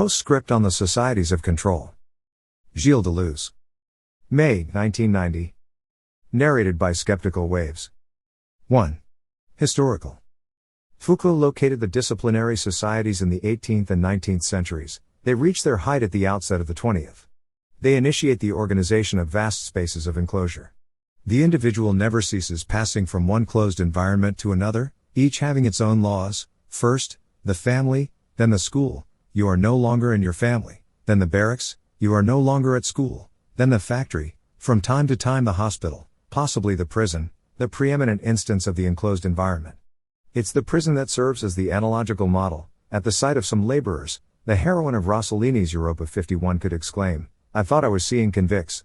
Postscript on the Societies of Control. Gilles Deleuze. May, 1990. Narrated by Skeptical Waves. 1. Historical. Foucault located the disciplinary societies in the 18th and 19th centuries. They reached their height at the outset of the 20th. They initiate the organization of vast spaces of enclosure. The individual never ceases passing from one closed environment to another, each having its own laws. First, the family, then the school. You are no longer in your family. Then the barracks, you are no longer at school. Then the factory, from time to time the hospital, possibly the prison, the preeminent instance of the enclosed environment. It's the prison that serves as the analogical model. At the sight of some laborers, the heroine of Rossellini's Europa 51 could exclaim, "I thought I was seeing convicts."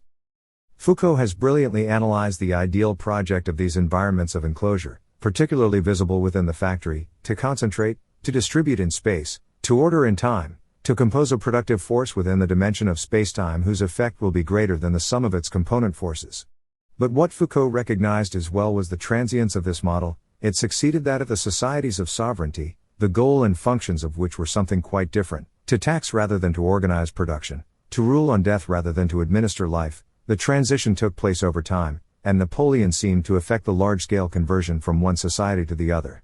Foucault has brilliantly analyzed the ideal project of these environments of enclosure, particularly visible within the factory, to concentrate, to distribute in space, to order in time, to compose a productive force within the dimension of spacetime whose effect will be greater than the sum of its component forces. But what Foucault recognized as well was the transience of this model. It succeeded that of the societies of sovereignty, the goal and functions of which were something quite different: to tax rather than to organize production, to rule on death rather than to administer life. The transition took place over time, and Napoleon seemed to effect the large-scale conversion from one society to the other.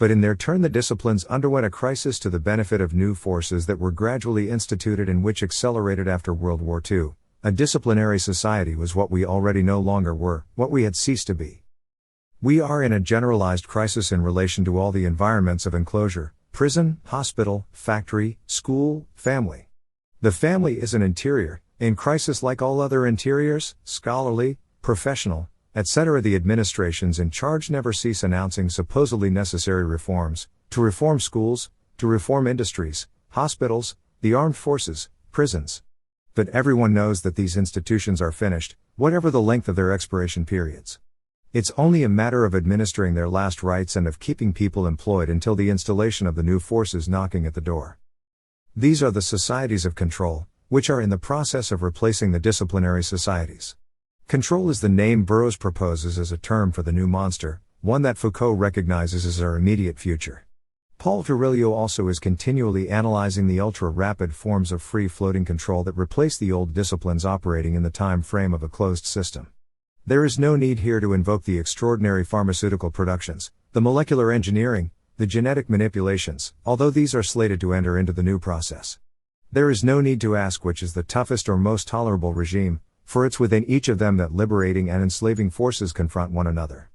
But in their turn the disciplines underwent a crisis to the benefit of new forces that were gradually instituted and which accelerated after World War II. A disciplinary society was what we already no longer were, what we had ceased to be. We are in a generalized crisis in relation to all the environments of enclosure: prison, hospital, factory, school, family. The family is an interior, in crisis like all other interiors, scholarly, professional, etc. The administrations in charge never cease announcing supposedly necessary reforms, to reform schools, to reform industries, hospitals, the armed forces, prisons. But everyone knows that these institutions are finished, whatever the length of their expiration periods. It's only a matter of administering their last rites and of keeping people employed until the installation of the new forces knocking at the door. These are the societies of control, which are in the process of replacing the disciplinary societies. Control is the name Burroughs proposes as a term for the new monster, one that Foucault recognizes as our immediate future. Paul Virilio also is continually analyzing the ultra-rapid forms of free-floating control that replace the old disciplines operating in the time frame of a closed system. There is no need here to invoke the extraordinary pharmaceutical productions, the molecular engineering, the genetic manipulations, although these are slated to enter into the new process. There is no need to ask which is the toughest or most tolerable regime, for it's within each of them that liberating and enslaving forces confront one another.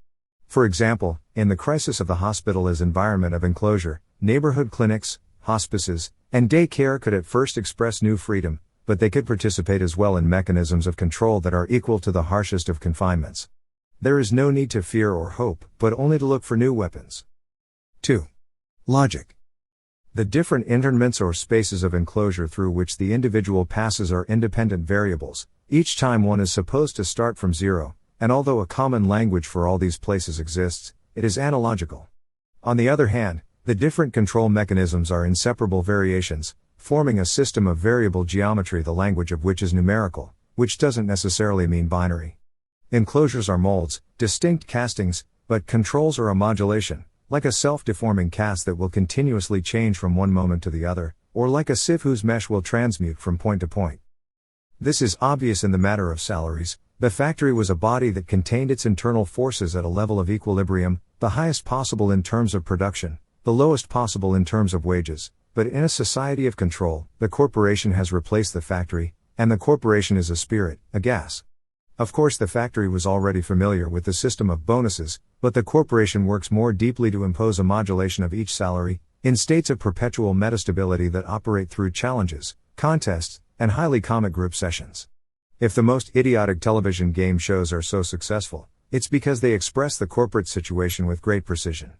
For example, in the crisis of the hospital as environment of enclosure, neighborhood clinics, hospices, and day care could at first express new freedom, but they could participate as well in mechanisms of control that are equal to the harshest of confinements. There is no need to fear or hope, but only to look for new weapons. 2. Logic. The different interments or spaces of enclosure through which the individual passes are independent variables. Each time one is supposed to start from zero, and although a common language for all these places exists, it is analogical. On the other hand, the different control mechanisms are inseparable variations, forming a system of variable geometry the language of which is numerical, which doesn't necessarily mean binary. Enclosures are molds, distinct castings, but controls are a modulation, like a self-deforming cast that will continuously change from one moment to the other, or like a sieve whose mesh will transmute from point to point. This is obvious in the matter of salaries. The factory was a body that contained its internal forces at a level of equilibrium, the highest possible in terms of production, the lowest possible in terms of wages. But in a society of control, the corporation has replaced the factory, and the corporation is a spirit, a gas. Of course the factory was already familiar with the system of bonuses, but the corporation works more deeply to impose a modulation of each salary, in states of perpetual metastability that operate through challenges, contests, and highly comic group sessions. If the most idiotic television game shows are so successful, it's because they express the corporate situation with great precision.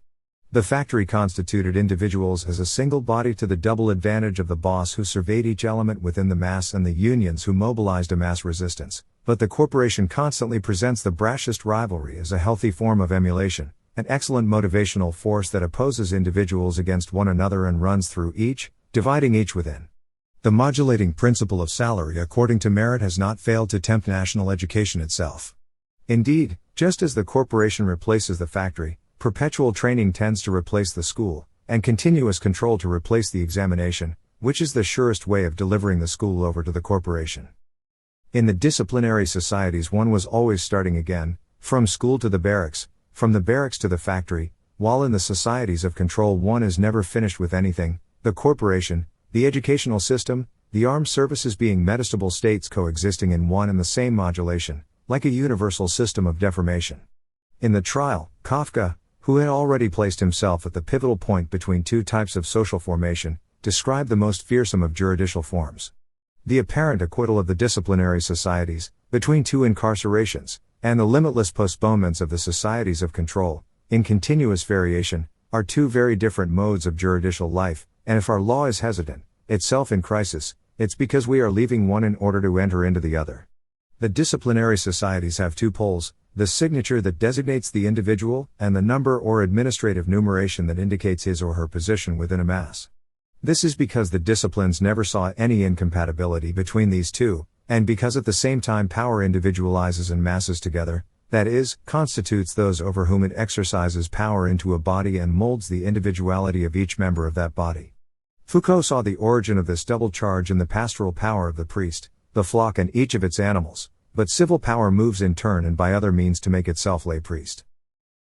The factory constituted individuals as a single body to the double advantage of the boss who surveyed each element within the mass and the unions who mobilized a mass resistance, but the corporation constantly presents the brashest rivalry as a healthy form of emulation, an excellent motivational force that opposes individuals against one another and runs through each, dividing each within. The modulating principle of salary according to merit has not failed to tempt national education itself. Indeed, just as the corporation replaces the factory, perpetual training tends to replace the school, and continuous control to replace the examination, which is the surest way of delivering the school over to the corporation. In the disciplinary societies, one was always starting again, from school to the barracks, from the barracks to the factory, while in the societies of control one is never finished with anything, the corporation, the educational system, the armed services being metastable states coexisting in one and the same modulation, like a universal system of deformation. In the trial, Kafka, who had already placed himself at the pivotal point between two types of social formation, described the most fearsome of juridical forms. The apparent acquittal of the disciplinary societies, between two incarcerations, and the limitless postponements of the societies of control, in continuous variation, are two very different modes of juridical life, and if our law is hesitant, itself in crisis, it's because we are leaving one in order to enter into the other. The disciplinary societies have two poles, the signature that designates the individual, and the number or administrative numeration that indicates his or her position within a mass. This is because the disciplines never saw any incompatibility between these two, and because at the same time power individualizes and masses together, that is, constitutes those over whom it exercises power into a body and molds the individuality of each member of that body. Foucault saw the origin of this double charge in the pastoral power of the priest, the flock and each of its animals, but civil power moves in turn and by other means to make itself lay priest.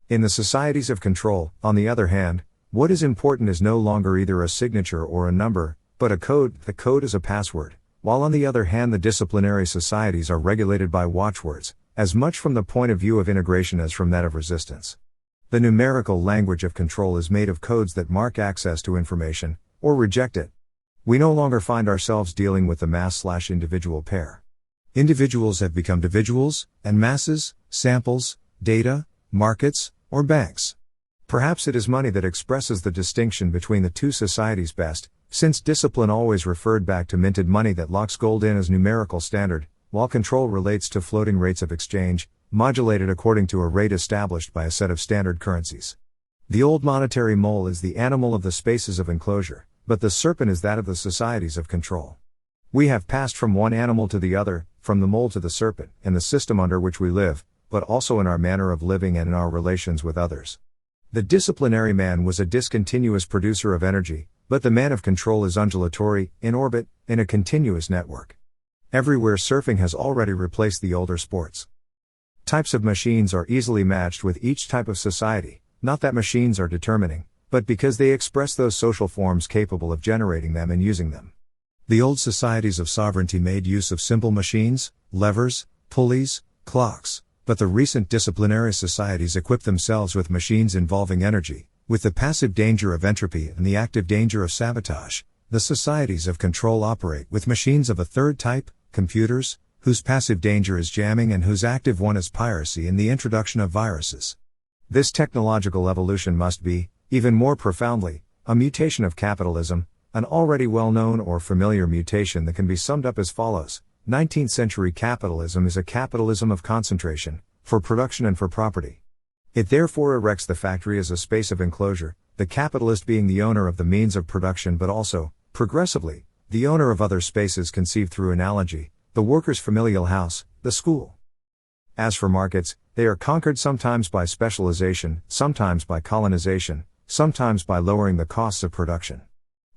In the societies of control, on the other hand, what is important is no longer either a signature or a number, but a code. The code is a password, while on the other hand the disciplinary societies are regulated by watchwords, as much from the point of view of integration as from that of resistance. The numerical language of control is made of codes that mark access to information, or reject it. We no longer find ourselves dealing with the mass/individual pair. Individuals have become individuals, and masses, samples, data, markets, or banks. Perhaps it is money that expresses the distinction between the two societies best, since discipline always referred back to minted money that locks gold in as numerical standard, while control relates to floating rates of exchange, modulated according to a rate established by a set of standard currencies. The old monetary mole is the animal of the spaces of enclosure, but the serpent is that of the societies of control. We have passed from one animal to the other, from the mole to the serpent, in the system under which we live, but also in our manner of living and in our relations with others. The disciplinary man was a discontinuous producer of energy, but the man of control is undulatory, in orbit, in a continuous network. Everywhere surfing has already replaced the older sports. Types of machines are easily matched with each type of society, not that machines are determining, but because they express those social forms capable of generating them and using them. The old societies of sovereignty made use of simple machines, levers, pulleys, clocks, but the recent disciplinary societies equip themselves with machines involving energy, with the passive danger of entropy and the active danger of sabotage. The societies of control operate with machines of a third type, computers, whose passive danger is jamming and whose active one is piracy and the introduction of viruses. This technological evolution must be, even more profoundly, a mutation of capitalism, an already well-known or familiar mutation that can be summed up as follows. 19th century capitalism is a capitalism of concentration, for production and for property. It therefore erects the factory as a space of enclosure, the capitalist being the owner of the means of production but also, progressively, the owner of other spaces conceived through analogy, the worker's familial house, the school. As for markets, they are conquered sometimes by specialization, sometimes by colonization, sometimes by lowering the costs of production.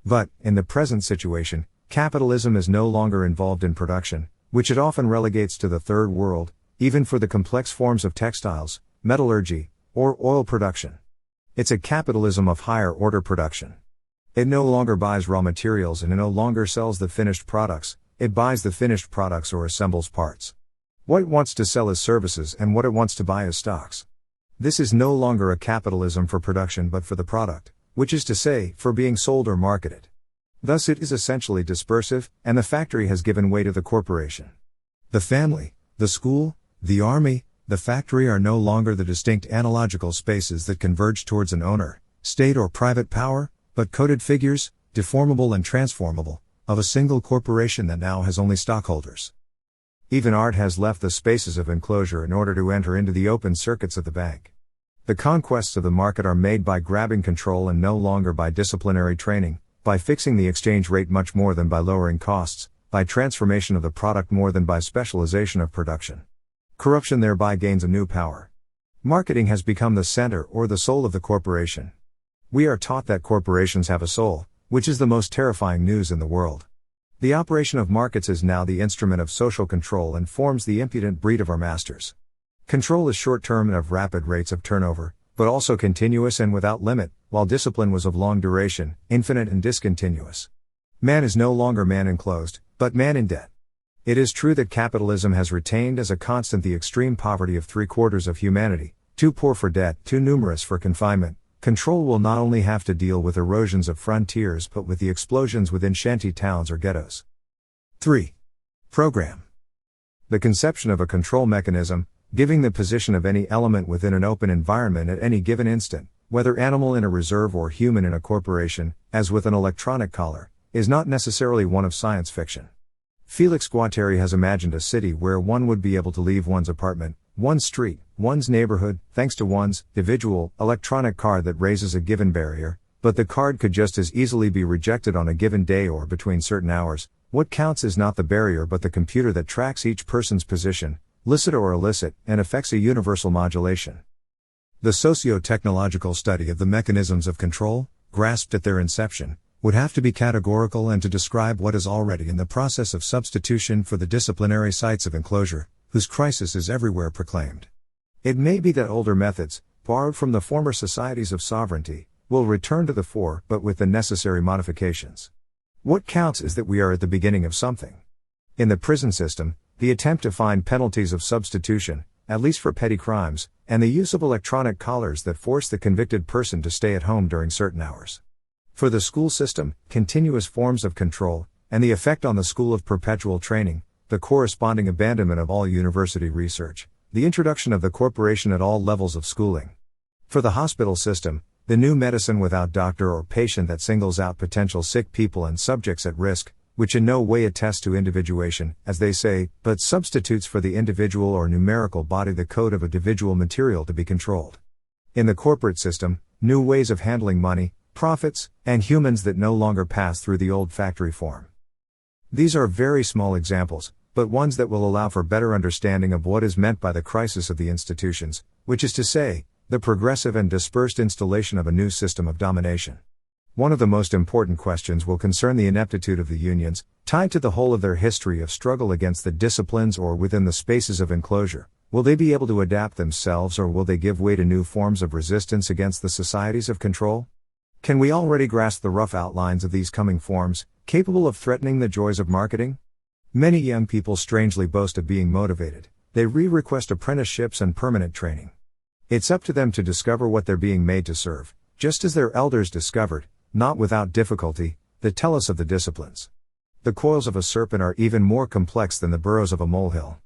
But, in the present situation, capitalism is no longer involved in production, which it often relegates to the third world, even for the complex forms of textiles, metallurgy, or oil production. It's a capitalism of higher order production. It no longer buys raw materials and it no longer sells the finished products, it buys the finished products or assembles parts. What it wants to sell is services and what it wants to buy is stocks. This is no longer a capitalism for production but for the product, which is to say, for being sold or marketed. Thus it is essentially dispersive, and the factory has given way to the corporation. The family, the school, the army, the factory are no longer the distinct analogical spaces that converge towards an owner, state or private power, but coded figures, deformable and transformable, of a single corporation that now has only stockholders. Even art has left the spaces of enclosure in order to enter into the open circuits of the bank. The conquests of the market are made by grabbing control and no longer by disciplinary training, by fixing the exchange rate much more than by lowering costs, by transformation of the product more than by specialization of production. Corruption thereby gains a new power. Marketing has become the center or the soul of the corporation. We are taught that corporations have a soul, which is the most terrifying news in the world. The operation of markets is now the instrument of social control and forms the impudent breed of our masters. Control is short-term and of rapid rates of turnover, but also continuous and without limit, while discipline was of long duration, infinite and discontinuous. Man is no longer man enclosed, but man in debt. It is true that capitalism has retained as a constant the extreme poverty of 3/4 of humanity, too poor for debt, too numerous for confinement. Control will not only have to deal with erosions of frontiers but with the explosions within shanty towns or ghettos. 3. Program. The conception of a control mechanism, giving the position of any element within an open environment at any given instant, whether animal in a reserve or human in a corporation, as with an electronic collar, is not necessarily one of science fiction. Felix Guattari has imagined a city where one would be able to leave one's apartment, one's street, one's neighborhood, thanks to one's individual electronic card that raises a given barrier, but the card could just as easily be rejected on a given day or between certain hours. What counts is not the barrier but the computer that tracks each person's position, licit or illicit, and effects a universal modulation. The socio-technological study of the mechanisms of control, grasped at their inception, would have to be categorical and to describe what is already in the process of substitution for the disciplinary sites of enclosure, whose crisis is everywhere proclaimed. It may be that older methods, borrowed from the former societies of sovereignty, will return to the fore, but with the necessary modifications. What counts is that we are at the beginning of something. In the prison system, the attempt to find penalties of substitution, at least for petty crimes, and the use of electronic collars that force the convicted person to stay at home during certain hours. For the school system, continuous forms of control, and the effect on the school of perpetual training, the corresponding abandonment of all university research, the introduction of the corporation at all levels of schooling. For the hospital system, the new medicine without doctor or patient that singles out potential sick people and subjects at risk, which in no way attests to individuation, as they say, but substitutes for the individual or numerical body the code of individual material to be controlled. In the corporate system, new ways of handling money, profits, and humans that no longer pass through the old factory form. These are very small examples, but ones that will allow for better understanding of what is meant by the crisis of the institutions, which is to say, the progressive and dispersed installation of a new system of domination. One of the most important questions will concern the ineptitude of the unions, tied to the whole of their history of struggle against the disciplines or within the spaces of enclosure. Will they be able to adapt themselves or will they give way to new forms of resistance against the societies of control? Can we already grasp the rough outlines of these coming forms, capable of threatening the joys of marketing? Many young people strangely boast of being motivated. They request apprenticeships and permanent training. It's up to them to discover what they're being made to serve, just as their elders discovered, not without difficulty, the tellus of the disciplines. The coils of a serpent are even more complex than the burrows of a molehill.